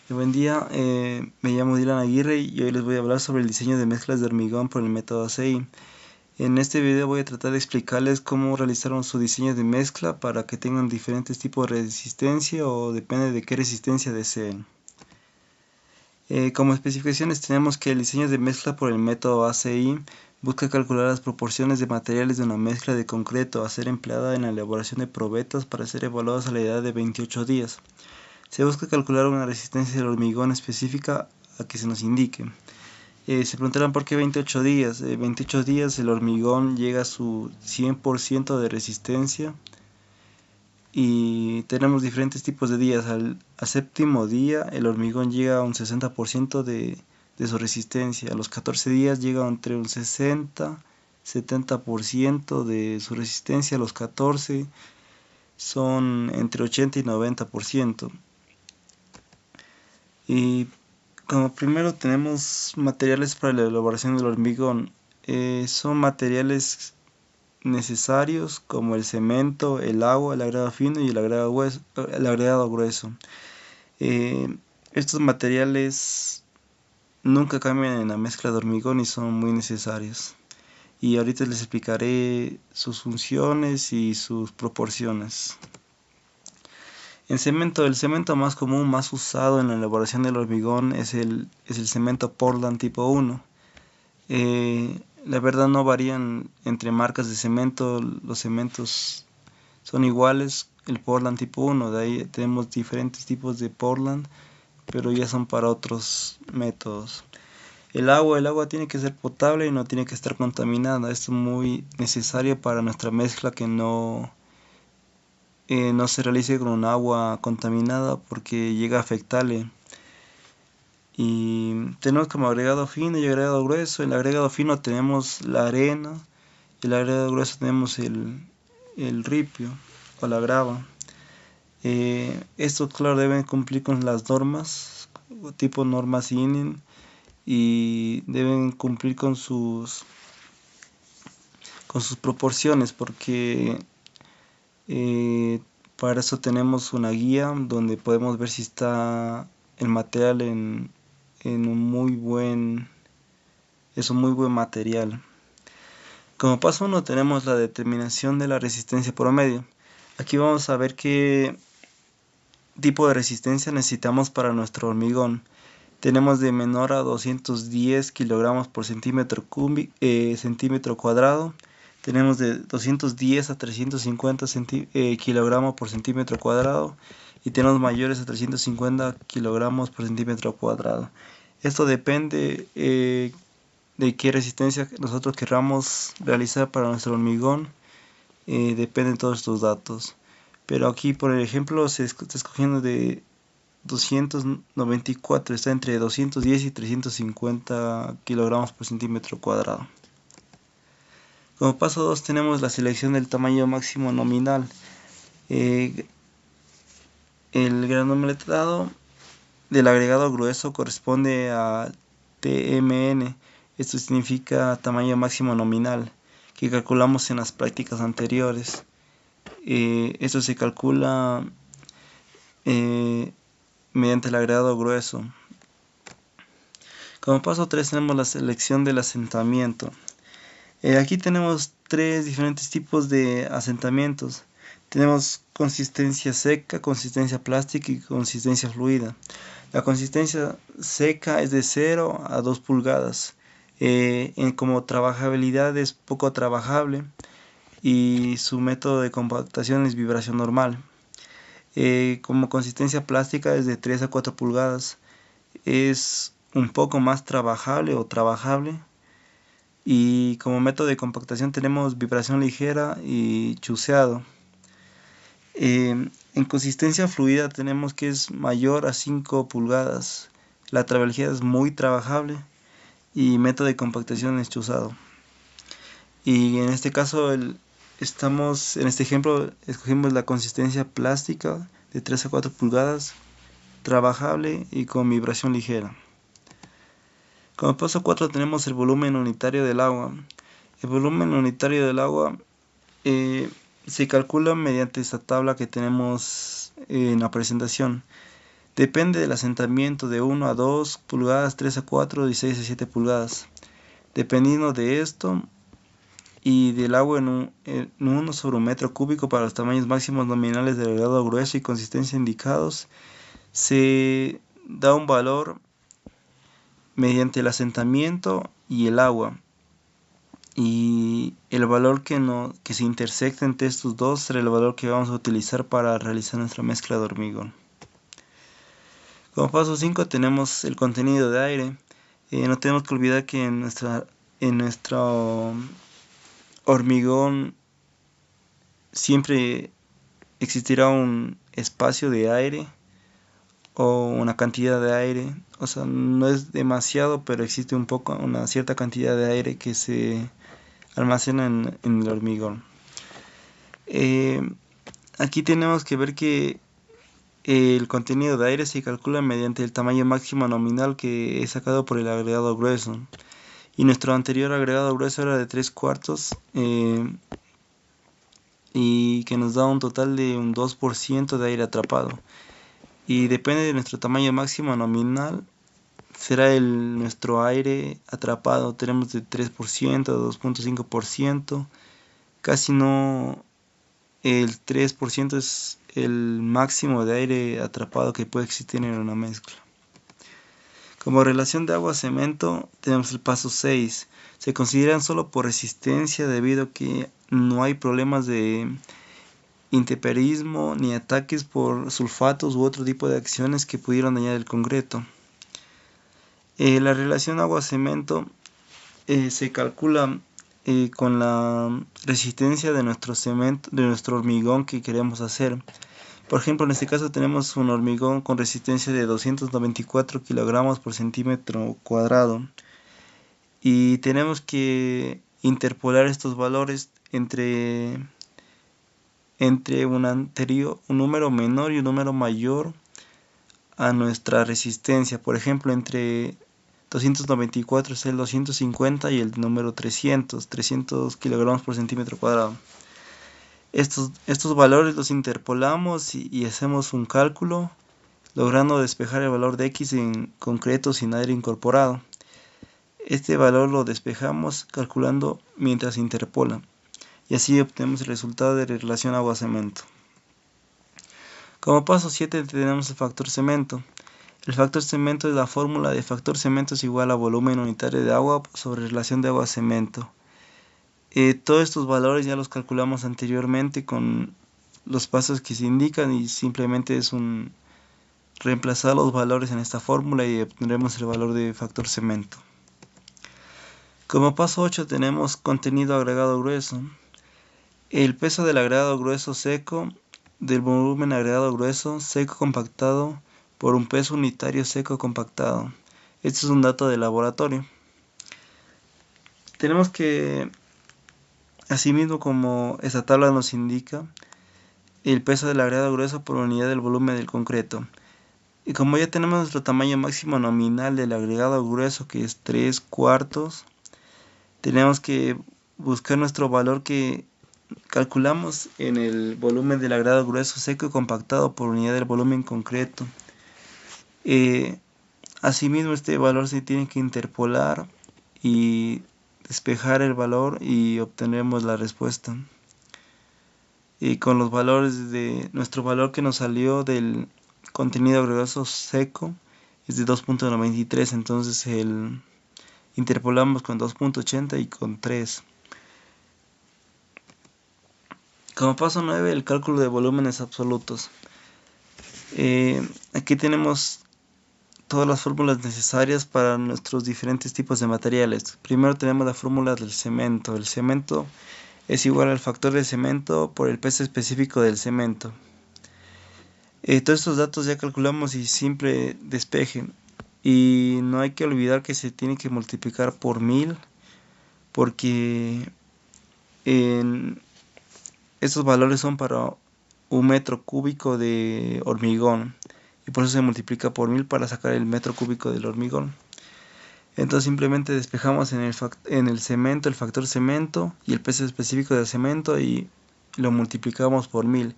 Buen día, me llamo Dylan Aguirre y hoy les voy a hablar sobre el diseño de mezclas de hormigón por el método ACI. En este video voy a tratar de explicarles cómo realizaron su diseño de mezcla para que tengan diferentes tipos de resistencia o depende de qué resistencia deseen. Como especificaciones tenemos que el diseño de mezcla por el método ACI busca calcular las proporciones de materiales de una mezcla de concreto a ser empleada en la elaboración de probetas para ser evaluadas a la edad de 28 días. Se busca calcular una resistencia del hormigón específica a que se nos indique. Se preguntarán por qué 28 días. 28 días el hormigón llega a su 100% de resistencia y tenemos diferentes tipos de días. Al séptimo día el hormigón llega a un 60% de su resistencia. A los 14 días llega entre un 60-70% de su resistencia. A los 14 son entre 80 y 90%. Y como primero tenemos materiales para la elaboración del hormigón. Son materiales necesarios como el cemento, el agua, el agregado fino y el agregado grueso. Estos materiales nunca cambian en la mezcla de hormigón y son muy necesarios. Y ahorita les explicaré sus funciones y sus proporciones. El cemento más común, más usado en la elaboración del hormigón es el cemento Portland tipo 1. La verdad no varían entre marcas de cemento, los cementos son iguales, el Portland tipo 1, de ahí tenemos diferentes tipos de Portland, pero ya son para otros métodos. El agua tiene que ser potable y no tiene que estar contaminada, esto es muy necesario para nuestra mezcla que no se realice con un agua contaminada porque llega a afectarle. Y tenemos como agregado fino y agregado grueso. En el agregado fino tenemos la arena y el agregado grueso tenemos el ripio o la grava. Estos claro deben cumplir con las normas tipo normas INEN y deben cumplir con sus proporciones porque para eso tenemos una guía donde podemos ver si está el material en un muy buen material. Como paso 1 tenemos la determinación de la resistencia promedio. Aquí vamos a ver qué tipo de resistencia necesitamos para nuestro hormigón. Tenemos de menor a 210 kilogramos por centímetro cuadrado. Tenemos de 210 a 350 kilogramos por centímetro cuadrado y tenemos mayores a 350 kilogramos por centímetro cuadrado. Esto depende de qué resistencia nosotros queramos realizar para nuestro hormigón. Dependen todos estos datos. Pero aquí, por ejemplo, se está escogiendo de 294, está entre 210 y 350 kilogramos por centímetro cuadrado. Como paso 2 tenemos la selección del tamaño máximo nominal. El granometrado del agregado grueso corresponde a TMN. Esto significa tamaño máximo nominal, que calculamos en las prácticas anteriores. Esto se calcula mediante el agregado grueso. Como paso 3 tenemos la selección del asentamiento. Aquí tenemos tres diferentes tipos de asentamientos. Tenemos consistencia seca, consistencia plástica y consistencia fluida. La consistencia seca es de 0 a 2 pulgadas. Como trabajabilidad es poco trabajable y su método de compactación es vibración normal. Como consistencia plástica es de 3 a 4 pulgadas. Es un poco más trabajable o trabajable. Y como método de compactación tenemos vibración ligera y chuseado. En consistencia fluida tenemos que es mayor a 5 pulgadas. La trabajabilidad es muy trabajable y método de compactación es chuzado. Y en este caso en este ejemplo escogimos la consistencia plástica de 3 a 4 pulgadas, trabajable y con vibración ligera. Como paso 4 tenemos el volumen unitario del agua. El volumen unitario del agua se calcula mediante esta tabla que tenemos en la presentación. Depende del asentamiento de 1 a 2 pulgadas, 3 a 4 y 6 a 7 pulgadas. Dependiendo de esto y del agua en 1 sobre un metro cúbico para los tamaños máximos nominales de agregado grueso y consistencia indicados, se da un valor mediante el asentamiento y el agua. Y el valor que se intersecta entre estos dos será el valor que vamos a utilizar para realizar nuestra mezcla de hormigón. Como paso 5 tenemos el contenido de aire. No tenemos que olvidar que en nuestro hormigón siempre existirá un espacio de aire o una cantidad de aire. O sea, no es demasiado, pero existe una cierta cantidad de aire que se almacena en el hormigón. Aquí tenemos que ver que el contenido de aire se calcula mediante el tamaño máximo nominal que es sacado por el agregado grueso. Y nuestro anterior agregado grueso era de 3/4 y que nos da un total de un 2% de aire atrapado. Y depende de nuestro tamaño máximo nominal, será nuestro aire atrapado. Tenemos de 3% a 2.5%. Casi no, el 3% es el máximo de aire atrapado que puede existir en una mezcla. Como relación de agua-cemento tenemos el paso 6. Se consideran solo por resistencia debido a que no hay problemas de intemperismo ni ataques por sulfatos u otro tipo de acciones que pudieran dañar el concreto. La relación agua-cemento se calcula con la resistencia de nuestro cemento, de nuestro hormigón que queremos hacer. Por ejemplo, en este caso tenemos un hormigón con resistencia de 294 kilogramos por centímetro cuadrado y tenemos que interpolar estos valores entre un número menor y un número mayor a nuestra resistencia. Por ejemplo, entre 294 es el 250 y el número 300 kilogramos por centímetro cuadrado. Estos valores los interpolamos y hacemos un cálculo, logrando despejar el valor de X en concreto sin aire incorporado. Este valor lo despejamos calculando mientras interpola, y así obtenemos el resultado de la relación agua-cemento. Como paso 7 tenemos el factor cemento. El factor cemento es la fórmula de factor cemento es igual a volumen unitario de agua sobre relación de agua-cemento. Todos estos valores ya los calculamos anteriormente con los pasos que se indican y simplemente es reemplazar los valores en esta fórmula y obtendremos el valor de factor cemento. Como paso 8 tenemos contenido agregado grueso. El peso del agregado grueso seco del volumen agregado grueso seco compactado por un peso unitario seco compactado. Este es un dato de laboratorio. Tenemos que, asimismo, como esta tabla nos indica, el peso del agregado grueso por unidad del volumen del concreto. Y como ya tenemos nuestro tamaño máximo nominal del agregado grueso, que es 3/4, tenemos que buscar nuestro valor que calculamos en el volumen del agregado grueso seco y compactado por unidad del volumen concreto. Asimismo, este valor se tiene que interpolar y despejar el valor y obtendremos la respuesta. Y con los valores de nuestro valor que nos salió del contenido agregado seco es de 2.93, entonces interpolamos con 2.80 y con 3. Como paso 9, el cálculo de volúmenes absolutos. Aquí tenemos todas las fórmulas necesarias para nuestros diferentes tipos de materiales. Primero tenemos la fórmula del cemento. El cemento es igual al factor de cemento por el peso específico del cemento. Todos estos datos ya calculamos y simple despeje. Y no hay que olvidar que se tiene que multiplicar por 1000 porque estos valores son para un metro cúbico de hormigón y por eso se multiplica por 1000 para sacar el metro cúbico del hormigón. Entonces simplemente despejamos en el cemento el factor cemento y el peso específico del cemento y lo multiplicamos por 1000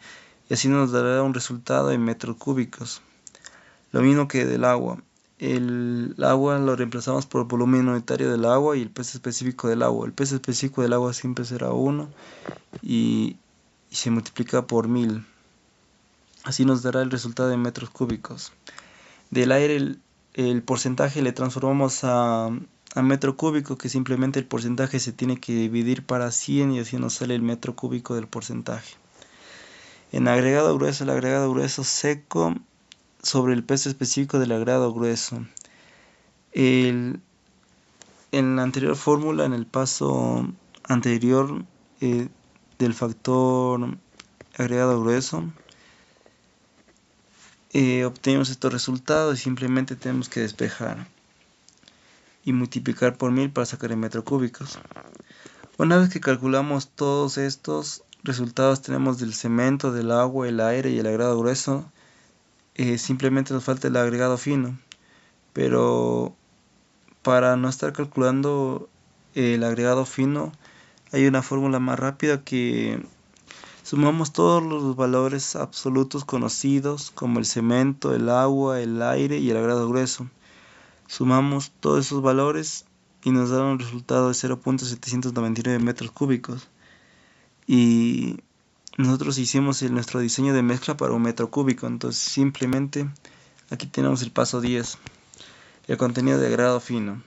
y así nos dará un resultado en metros cúbicos. Lo mismo que del agua. El agua lo reemplazamos por el volumen unitario del agua y el peso específico del agua. El peso específico del agua siempre será 1 y se multiplica por 1000. Así nos dará el resultado en metros cúbicos. Del aire el porcentaje le transformamos a metro cúbico, que simplemente el porcentaje se tiene que dividir para 100 y así nos sale el metro cúbico del porcentaje. En agregado grueso, el agregado grueso seco sobre el peso específico del agregado grueso. En la anterior fórmula, en el paso anterior del factor agregado grueso, obtenemos estos resultados y simplemente tenemos que despejar y multiplicar por 1000 para sacar en metros cúbicos. Una vez que calculamos todos estos resultados tenemos del cemento, del agua, el aire y el agregado grueso, simplemente nos falta el agregado fino, pero para no estar calculando el agregado fino hay una fórmula más rápida que sumamos todos los valores absolutos conocidos como el cemento, el agua, el aire y el agregado grueso. Sumamos todos esos valores y nos da un resultado de 0.799 metros cúbicos. Y nosotros hicimos nuestro diseño de mezcla para un metro cúbico, entonces simplemente aquí tenemos el paso 10, el contenido de agregado fino.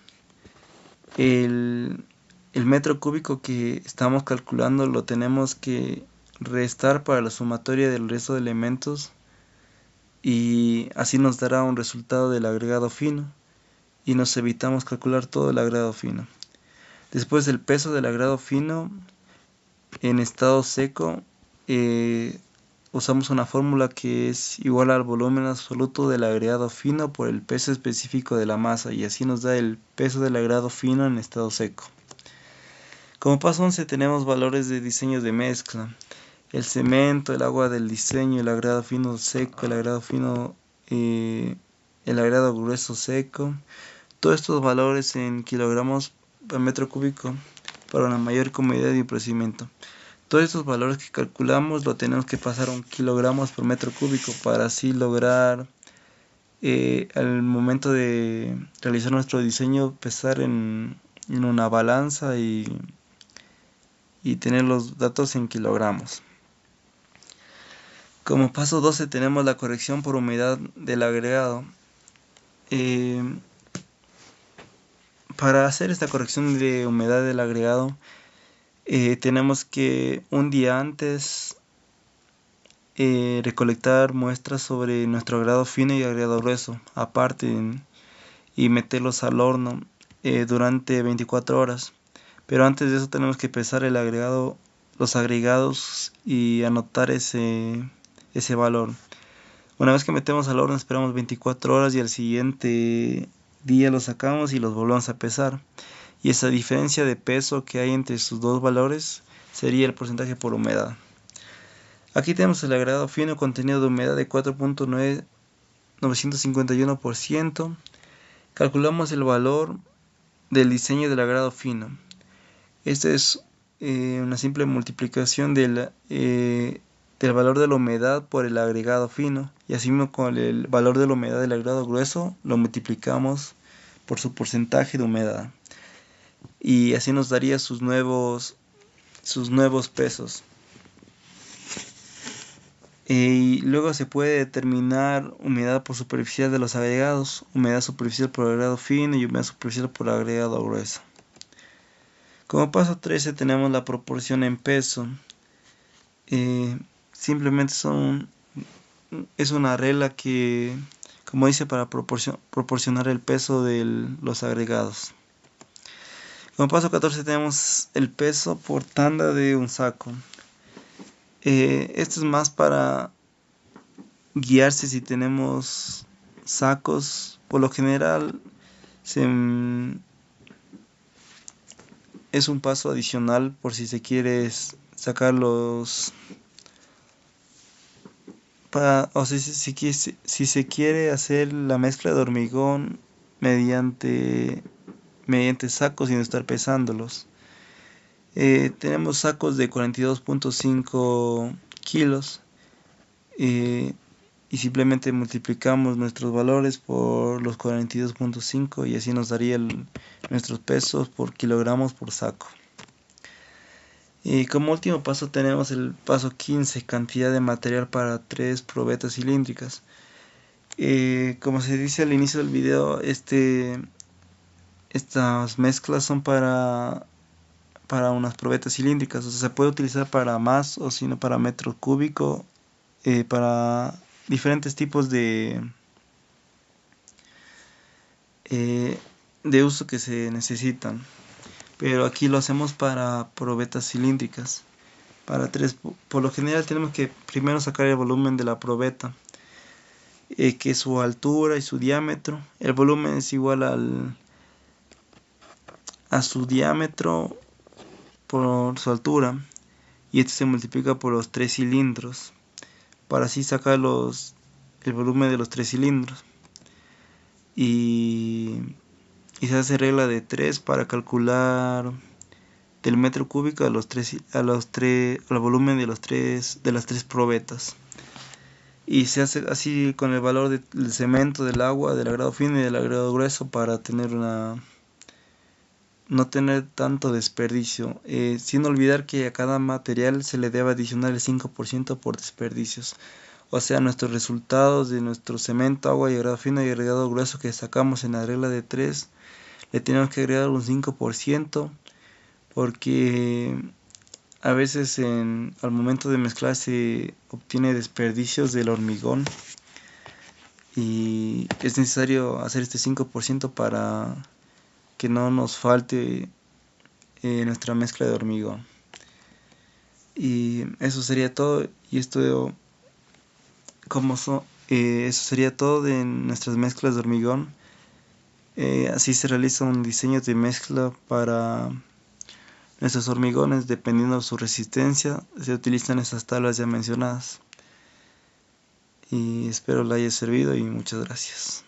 El metro cúbico que estamos calculando lo tenemos que restar para la sumatoria del resto de elementos y así nos dará un resultado del agregado fino y nos evitamos calcular todo el agregado fino. Después del peso del agregado fino en estado seco usamos una fórmula que es igual al volumen absoluto del agregado fino por el peso específico de la masa y así nos da el peso del agregado fino en estado seco. Como paso 11 tenemos valores de diseño de mezcla. El cemento, el agua del diseño, el agregado fino seco, el agregado fino, el agregado grueso seco. Todos estos valores en kilogramos por metro cúbico para una mayor comodidad y procedimiento. Todos estos valores que calculamos lo tenemos que pasar a kilogramos por metro cúbico para así lograr al momento de realizar nuestro diseño pesar en una balanza y tener los datos en kilogramos. Como paso 12 tenemos la corrección por humedad del agregado. Para hacer esta corrección de humedad del agregado tenemos que un día antes recolectar muestras sobre nuestro agregado fino y agregado grueso aparte y meterlos al horno durante 24 horas. Pero antes de eso tenemos que pesar los agregados y anotar ese valor. Una vez que metemos al horno esperamos 24 horas y al siguiente día los sacamos y los volvemos a pesar. Y esa diferencia de peso que hay entre sus dos valores sería el porcentaje por humedad. Aquí tenemos el agregado fino, contenido de humedad de 4.951%. Calculamos el valor del diseño del agregado fino. Esta es una simple multiplicación del valor de la humedad por el agregado fino y así mismo con el valor de la humedad del agregado grueso lo multiplicamos por su porcentaje de humedad y así nos daría sus nuevos pesos. Y luego se puede determinar humedad por superficial de los agregados, humedad superficial por agregado fino y humedad superficial por agregado grueso. Como paso 13 tenemos la proporción en peso. Simplemente es una regla que, como dice, para proporcionar el peso de los agregados. Como paso 14 tenemos el peso por tanda de un saco. Esto es más para guiarse si tenemos sacos. Por lo general es un paso adicional por si se quiere sacarlos o si se quiere hacer la mezcla de hormigón mediante sacos y no estar pesándolos. Tenemos sacos de 42.5 kilos y simplemente multiplicamos nuestros valores por los 42.5 y así nos daría nuestros pesos por kilogramos por saco. Y como último paso tenemos el paso 15, cantidad de material para 3 probetas cilíndricas. Como se dice al inicio del video, estas mezclas son para unas probetas cilíndricas, o sea, se puede utilizar para más o si no para metro cúbico, para diferentes tipos de uso que se necesitan. Pero aquí lo hacemos para probetas cilíndricas. Para 3, por lo general tenemos que primero sacar el volumen de la probeta, que es su altura y su diámetro. El volumen es igual a su diámetro por su altura, y esto se multiplica por los 3 cilindros para así sacar el volumen de los 3 cilindros. Y se hace regla de 3 para calcular del metro cúbico al volumen de las 3 probetas. Y se hace así con el valor del cemento, del agua, del agregado fino y del agregado grueso para no tener tanto desperdicio, sin olvidar que a cada material se le debe adicionar el 5% por desperdicios. O sea, nuestros resultados de nuestro cemento, agua y agregado fino y agregado grueso que sacamos en la regla de 3, le tenemos que agregar un 5%, porque a veces al momento de mezclar se obtiene desperdicios del hormigón y es necesario hacer este 5% para que no nos falte nuestra mezcla de hormigón. Y eso sería todo. Y eso sería todo de nuestras mezclas de hormigón. Así se realiza un diseño de mezcla para nuestros hormigones. Dependiendo de su resistencia, se utilizan esas tablas ya mencionadas. Y espero le haya servido y muchas gracias.